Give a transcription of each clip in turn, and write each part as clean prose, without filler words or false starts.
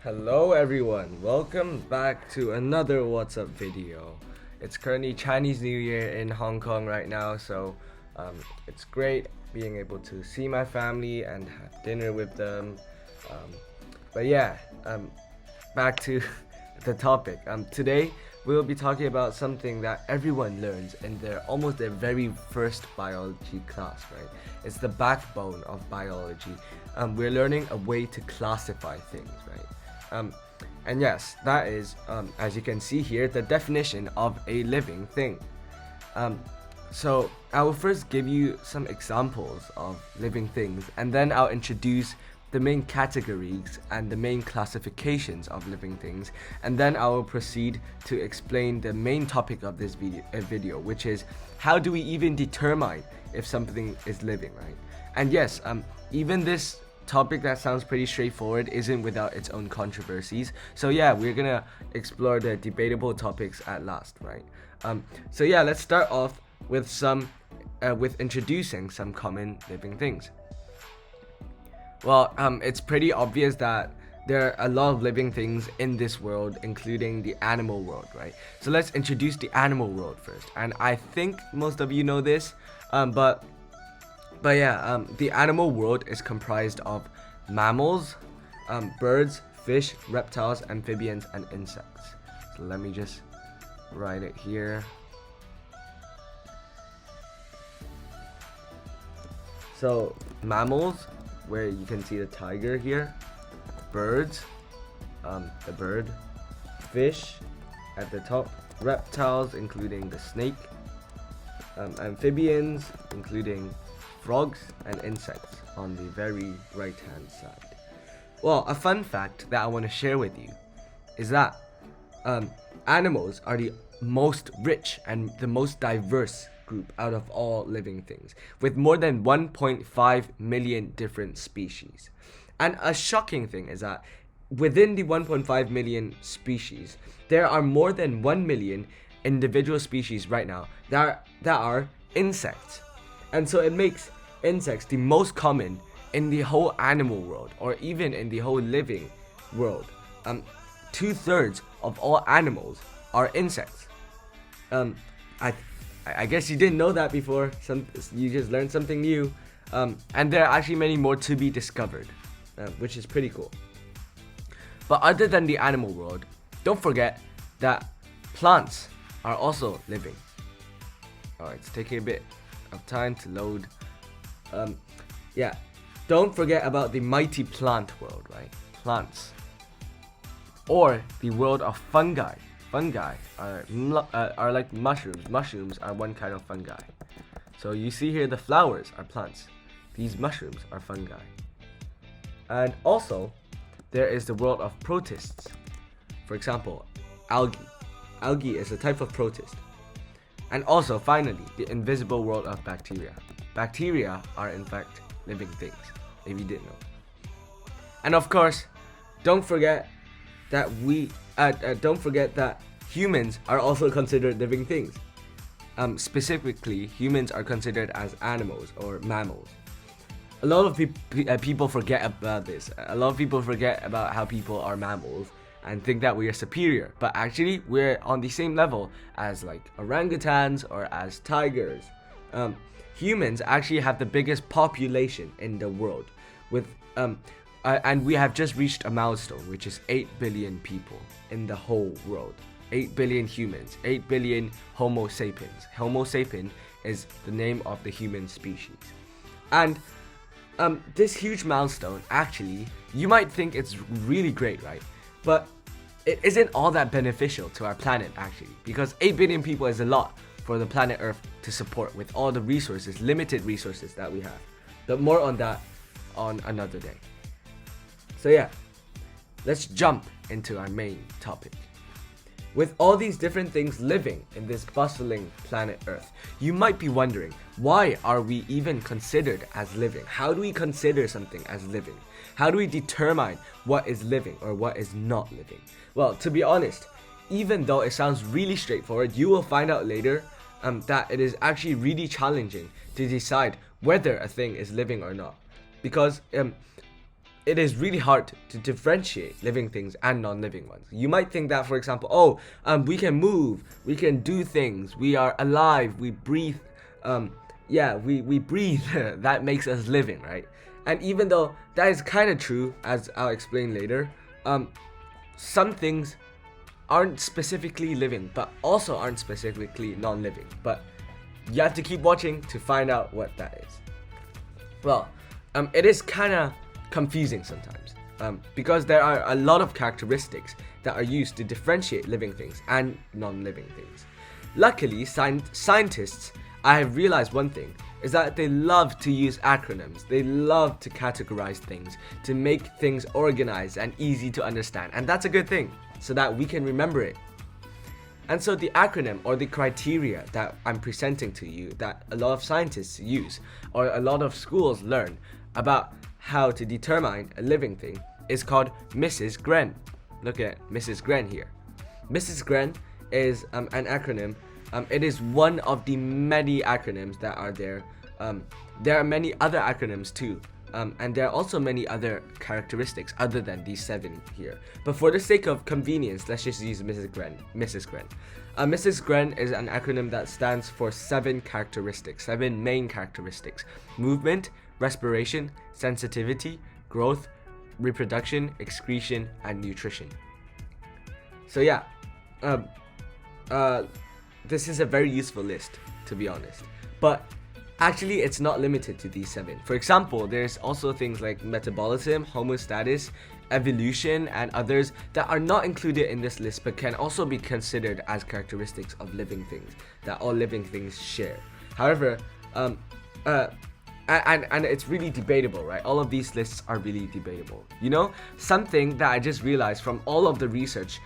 Hello everyone, welcome back to another What's Up video. It's currently Chinese New Year in Hong Kong right now, so um, it's great being able to see my family and have dinner with them. Um, but yeah, back to the topic. Today we'll be talking about something that everyone learns in their very first biology class, right? It's the backbone of biology. We're learning a way to classify things, right? Um, and yes, that is, as you can see here, the definition of a living thing. Um, so I will first give you some examples of living things, and then I'll introduce the main categories and the main classifications of living things, and then I will proceed to explain the main topic of this video, which is how do we even determine if something is living, right? And yes, even this topic that sounds pretty straightforward isn't without its own controversies. So yeah, we're gonna explore the debatable topics at last, right? So yeah, let's start off with with introducing some common living things. Well, it's pretty obvious that there are a lot of living things in this world, including the animal world, right? So let's introduce the animal world first. And I think most of you know this, but the animal world is comprised of mammals, birds, fish, reptiles, amphibians, and insects. So let me just write it here. So mammals, where you can see the tiger here, birds, the bird, fish at the top, reptiles, including the snake, amphibians, including frogs, and insects on the very right hand side. Well, a fun fact that I want to share with you is that animals are the most rich and the most diverse group out of all living things, with more than 1.5 million different species. And a shocking thing is that within the 1.5 million species, there are more than 1 million individual species right now that are insects. And so it makes insects the most common in the whole animal world, or even in the whole living world. 2/3 of all animals are insects. Um, I, I guess you didn't know that before. You just learned something new. And there are actually many more to be discovered, which is pretty cool. But other than the animal world, don't forget that plants are also living. Alright, it's taking a bit of time to load. Yeah, don't forget about the mighty plant world, right? Plants. Or the world of fungi. Fungi are like mushrooms. Mushrooms are one kind of fungi. So you see here the flowers are plants. These mushrooms are fungi. And also, there is the world of protists. For example, algae. Algae is a type of protist. And also, finally, the invisible world of bacteria. Bacteria are in fact living things, if you didn't know. And of course, don't forget that humans are also considered living things. Specifically, humans are considered as animals or mammals. A lot of people forget about this. A lot of people forget about how people are mammals and think that we are superior, but actually we're on the same level as like orangutans or as tigers. Humans actually have the biggest population in the world, with and we have just reached a milestone, which is 8 billion people in the whole world. 8 billion humans, 8 billion Homo sapiens. Homo sapien is the name of the human species. And this huge milestone, actually, you might think it's really great, right? But it isn't all that beneficial to our planet, actually, because 8 billion people is a lot for the planet Earth to support with all the resources, limited resources that we have. But more on that on another day. So yeah, let's jump into our main topic. With all these different things living in this bustling planet Earth, you might be wondering, why are we even considered as living? How do we consider something as living? How do we determine what is living or what is not living? Well, to be honest, even though it sounds really straightforward, you will find out later that it is actually really challenging to decide whether a thing is living or not. Because it is really hard to differentiate living things and non-living ones. You might think that, for example, we can move, we can do things, we are alive, we breathe. We breathe. That makes us living, right? And even though that is kind of true, as I'll explain later, some things aren't specifically living, but also aren't specifically non-living. But you have to keep watching to find out what that is. Well, it is kind of confusing sometimes, because there are a lot of characteristics that are used to differentiate living things and non-living things. Luckily, scientists, I have realized one thing, is that they love to use acronyms. They love to categorize things, to make things organized and easy to understand. And that's a good thing, so that we can remember it. And so the acronym or the criteria that I'm presenting to you, that a lot of scientists use or a lot of schools learn about how to determine a living thing, is called Mrs. Gren. Look at Mrs. Gren here. Mrs. Gren is an acronym. It is one of the many acronyms that are there. There are many other acronyms too. And there are also many other characteristics other than these 7 here. But for the sake of convenience, let's just use Mrs. Gren. Mrs. Gren is an acronym that stands for 7 characteristics, 7 main characteristics: movement, respiration, sensitivity, growth, reproduction, excretion, and nutrition. So yeah, this is a very useful list, to be honest. But actually, it's not limited to these 7. For example, there's also things like metabolism, homeostasis, evolution, and others that are not included in this list but can also be considered as characteristics of living things that all living things share. However, and it's really debatable, right? All of these lists are really debatable. You know, something that I just realized from all of the research,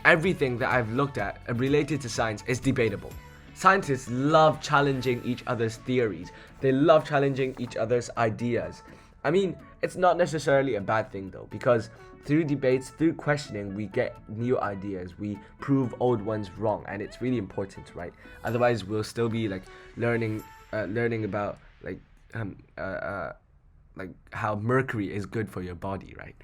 everything that I've looked at related to science is debatable. Scientists love challenging each other's theories. They love challenging each other's ideas. I mean, it's not necessarily a bad thing though, because through debates, through questioning, we get new ideas. We prove old ones wrong, and it's really important, right? Otherwise, we'll still be like learning about like how mercury is good for your body, right?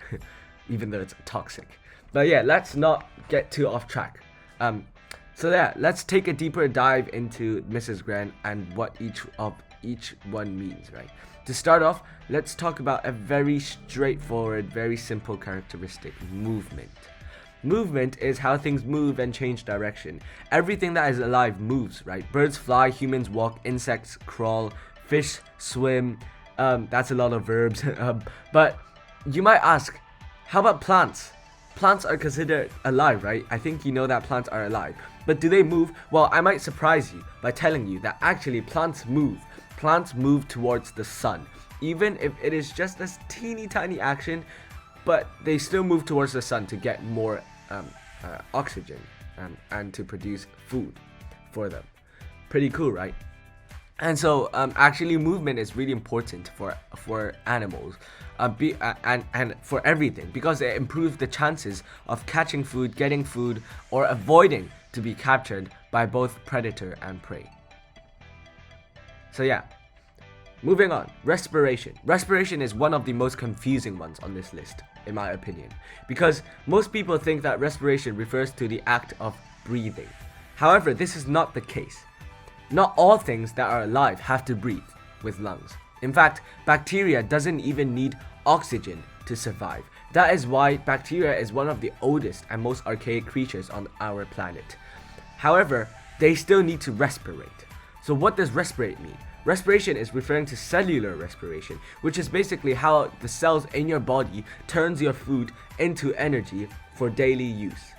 Even though it's toxic. But yeah, let's not get too off track. So yeah, let's take a deeper dive into Mrs. Gren and what each one means, right? To start off, let's talk about a very straightforward, very simple characteristic: movement. Movement is how things move and change direction. Everything that is alive moves, right? Birds fly, humans walk, insects crawl, fish swim. That's a lot of verbs. But you might ask, how about plants? Plants are considered alive, right? I think you know that plants are alive. But do they move? Well, I might surprise you by telling you that actually plants move. Plants move towards the sun. Even if it is just this teeny tiny action, but they still move towards the sun to get more oxygen and to produce food for them. Pretty cool, right? And so actually movement is really important for animals and for everything, because it improves the chances of catching food, getting food, or avoiding to be captured by both predator and prey. So yeah, moving on. Respiration. Respiration is one of the most confusing ones on this list, in my opinion, because most people think that respiration refers to the act of breathing. However, this is not the case. Not all things that are alive have to breathe with lungs. In fact, bacteria doesn't even need oxygen to survive. That is why bacteria is one of the oldest and most archaic creatures on our planet. However, they still need to respirate. So what does respirate mean? Respiration is referring to cellular respiration, which is basically how the cells in your body turns your food into energy for daily use.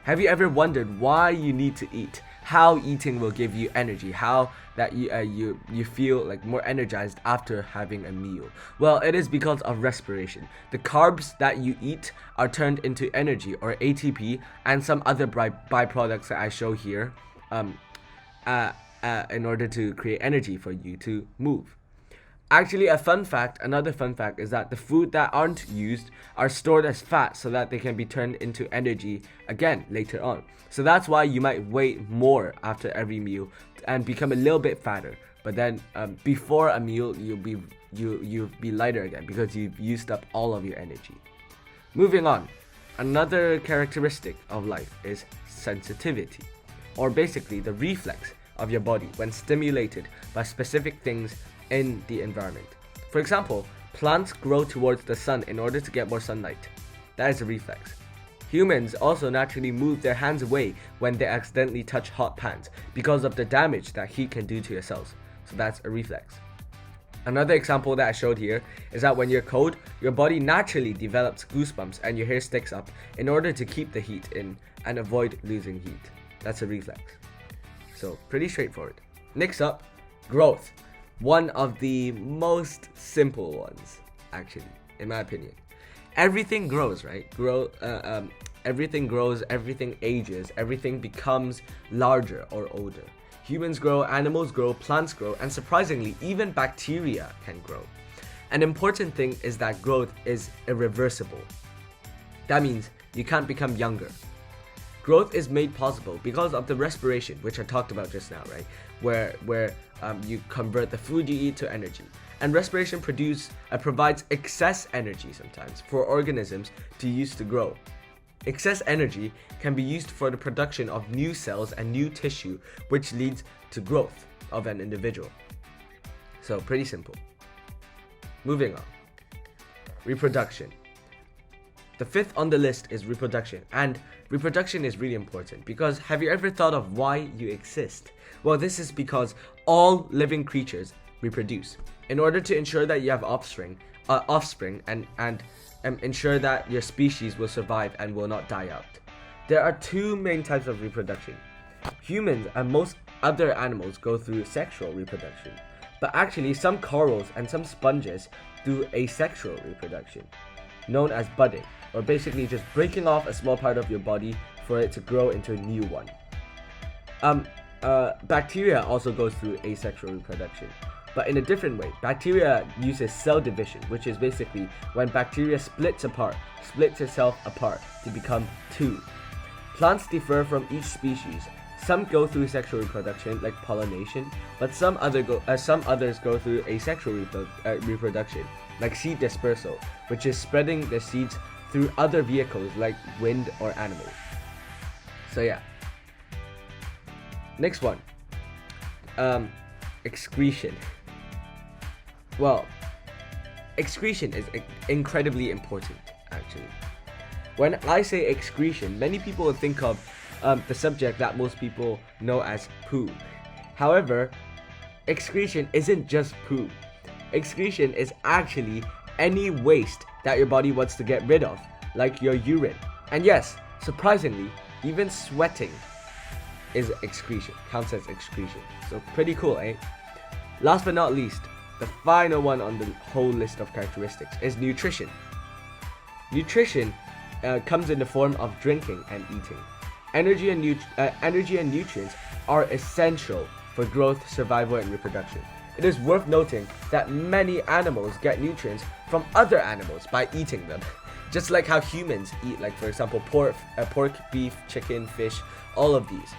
Have you ever wondered why you need to eat? How eating will give you energy? How that you feel like more energized after having a meal? Well, it is because of respiration. The carbs that you eat are turned into energy, or ATP, and some other byproducts that I show here, in order to create energy for you to move. Actually, another fun fact is that the food that aren't used are stored as fat so that they can be turned into energy again later on. So that's why you might weigh more after every meal and become a little bit fatter. But then before a meal, you'll you'll be lighter again because you've used up all of your energy. Moving on, another characteristic of life is sensitivity, or basically the reflex of your body when stimulated by specific things in the environment. For example, plants grow towards the sun in order to get more sunlight. That is a reflex. Humans also naturally move their hands away when they accidentally touch hot pans because of the damage that heat can do to your cells. So that's a reflex. Another example that I showed here is that when you're cold, your body naturally develops goosebumps and your hair sticks up in order to keep the heat in and avoid losing heat. That's a reflex. So pretty straightforward. Next up, growth. One of the most simple ones, actually, in my opinion. Everything grows, right? Everything grows, everything ages, everything becomes larger or older. Humans grow, animals grow, plants grow, and surprisingly, even bacteria can grow. An important thing is that growth is irreversible. That means you can't become younger. Growth is made possible because of the respiration, which I talked about just now, right? Where you convert the food you eat to energy. And respiration provides excess energy sometimes for organisms to use to grow. Excess energy can be used for the production of new cells and new tissue, which leads to growth of an individual. So pretty simple. Moving on. Reproduction. The fifth on the list is reproduction, and reproduction is really important because have you ever thought of why you exist? Well, this is because all living creatures reproduce in order to ensure that you have offspring and ensure that your species will survive and will not die out. There are two main types of reproduction. Humans and most other animals go through sexual reproduction, but actually some corals and some sponges do asexual reproduction, known as budding, or basically just breaking off a small part of your body for it to grow into a new one. Bacteria also goes through asexual reproduction, but in a different way. Bacteria uses cell division, which is basically when bacteria splits itself apart to become two. Plants differ from each species. Some go through sexual reproduction, like pollination, but some others go through asexual reproduction, like seed dispersal, which is spreading the seeds through other vehicles like wind or animals. So yeah. Next one. Excretion. Well, excretion is incredibly important, actually. When I say excretion, many people will think of the subject that most people know as poo. However, excretion isn't just poo. Excretion is actually any waste that your body wants to get rid of, like your urine. And yes, surprisingly, even sweating is excretion, counts as excretion. So pretty cool, eh? Last but not least, the final one on the whole list of characteristics is nutrition. Nutrition comes in the form of drinking and eating. Energy and nutrients are essential for growth, survival, and reproduction. It is worth noting that many animals get nutrients from other animals by eating them. Just like how humans eat, like for example pork, beef, chicken, fish, all of these.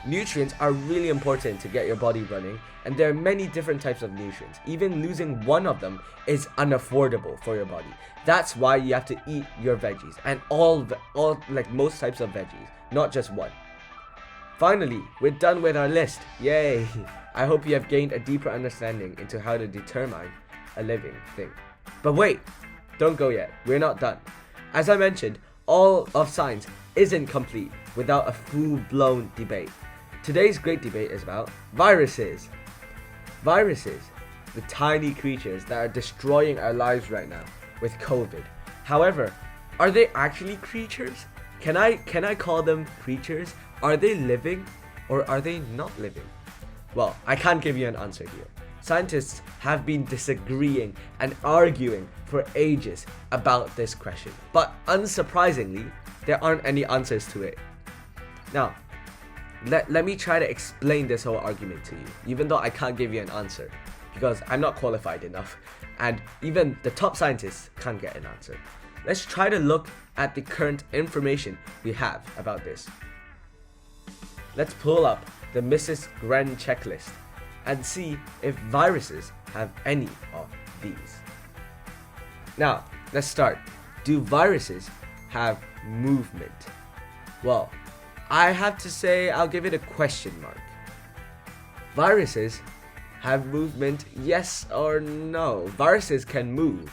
Nutrients are really important to get your body running, and there are many different types of nutrients. Even losing one of them is unaffordable for your body. That's why you have to eat your veggies, and all like most types of veggies, not just one. Finally, we're done with our list. Yay! I hope you have gained a deeper understanding into how to determine a living thing. But wait, don't go yet. We're not done. As I mentioned, all of science isn't complete without a full-blown debate. Today's great debate is about viruses. Viruses, the tiny creatures that are destroying our lives right now with COVID. However, are they actually creatures? Can I call them creatures? Are they living or are they not living? Well, I can't give you an answer here. Scientists have been disagreeing and arguing for ages about this question, but unsurprisingly, there aren't any answers to it. Now, let me try to explain this whole argument to you, even though I can't give you an answer, because I'm not qualified enough, and even the top scientists can't get an answer. Let's try to look at the current information we have about this. Let's pull up the Mrs. Gren checklist and see if viruses have any of these. Now, let's start. Do viruses have movement? Well, I have to say I'll give it a question mark. Viruses have movement, yes or no? Viruses can move.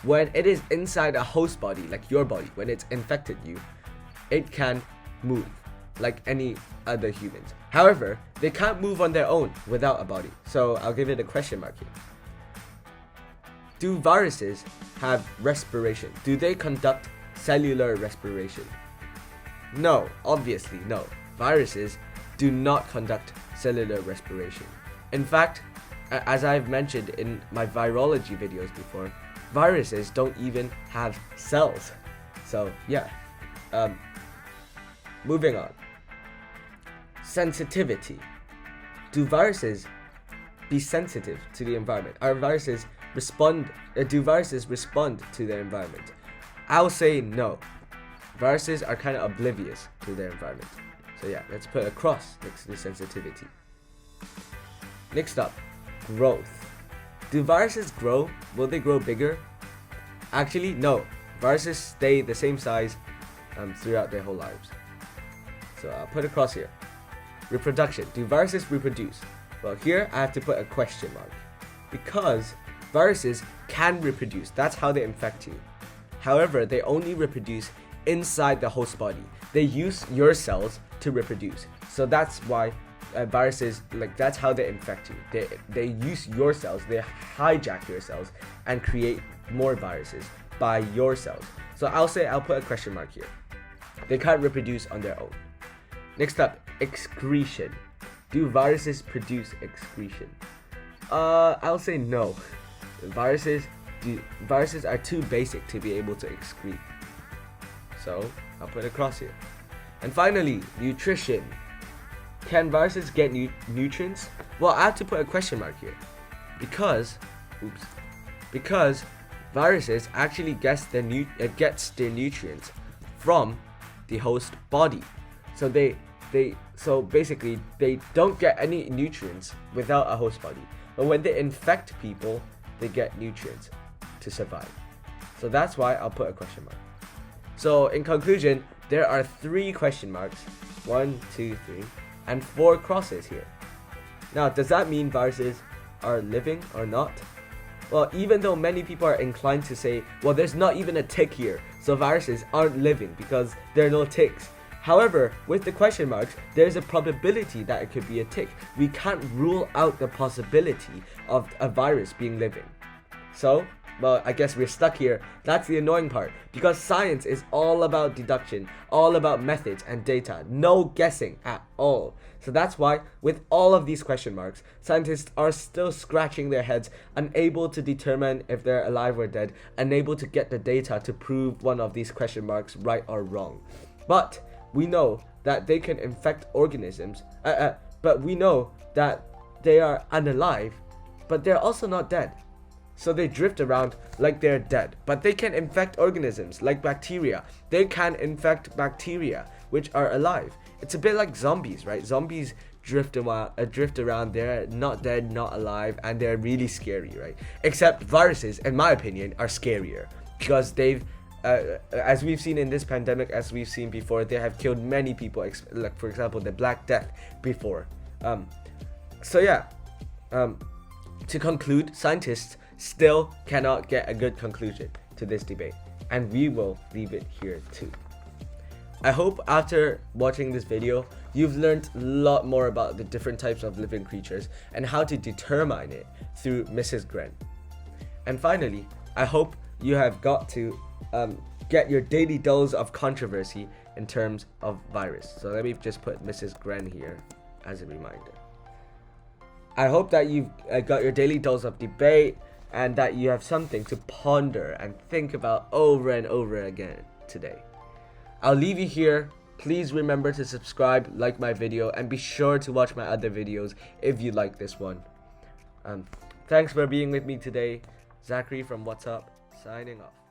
When it is inside a host body, like your body, when it's infected you, it can move like any other humans. However, they can't move on their own without a body. So I'll give it a question mark here. Do viruses have respiration? Do they conduct cellular respiration? No, obviously no. Viruses do not conduct cellular respiration. In fact, as I've mentioned in my virology videos before, viruses don't even have cells. So yeah, moving on. Sensitivity. Do viruses be sensitive to the environment? Do viruses respond to their environment? I'll say no. Viruses are kind of oblivious to their environment. So yeah, let's put a cross next to the sensitivity. Next up, growth. Do viruses grow? Will they grow bigger? Actually, no. Viruses stay the same size throughout their whole lives. So I'll put a cross here. Reproduction. Do viruses reproduce? Well, here I have to put a question mark, because viruses can reproduce. That's how they infect you. However, they only reproduce inside the host body. They use your cells to reproduce. So that's why viruses, that's how they infect you. They use your cells, they hijack your cells and create more viruses by your cells. So I'll put a question mark here. They can't reproduce on their own. Next up, excretion. Do viruses produce excretion? I'll say no. Viruses are too basic to be able to excrete. So I'll put a cross here. And finally, nutrition. Can viruses get nutrients? Well, I have to put a question mark here, because viruses actually gets their nutrients from the host body. So basically they don't get any nutrients without a host body. But when they infect people, they get nutrients to survive. So that's why I'll put a question mark. So in conclusion, there are 3 question marks, 1, 2, 3, and 4 crosses here. Now, does that mean viruses are living or not? Well, even though many people are inclined to say, well, there's not even a tick here, so viruses aren't living because there are no ticks. However, with the question marks, there's a probability that it could be a tick. We can't rule out the possibility of a virus being living. So, well, I guess we're stuck here. That's the annoying part, because science is all about deduction, all about methods and data, no guessing at all. So that's why, with all of these question marks, scientists are still scratching their heads, unable to determine if they're alive or dead, unable to get the data to prove one of these question marks right or wrong. But we know that they can infect organisms, but we know that they are unalive, but they're also not dead. So they drift around like they're dead, but they can infect organisms like bacteria. They can infect bacteria which are alive. It's a bit like zombies, right? Zombies drift around, they're not dead, not alive, and they're really scary, right? Except viruses, in my opinion, are scarier, because they've as we've seen in this pandemic, as we've seen before, they have killed many people, like for example the Black Death before. To conclude, scientists still cannot get a good conclusion to this debate, and we will leave it here too. I hope after watching this video, you've learned a lot more about the different types of living creatures and how to determine it through Mrs. Gren. And finally, I hope you have got to get your daily dose of controversy in terms of virus. So let me just put Mrs. Gren here as a reminder. I hope that you've got your daily dose of debate and that you have something to ponder and think about over and over again today. I'll leave you here. Please remember to subscribe, like my video, and be sure to watch my other videos if you like this one. Thanks for being with me today. Zachary from What's Up, signing off.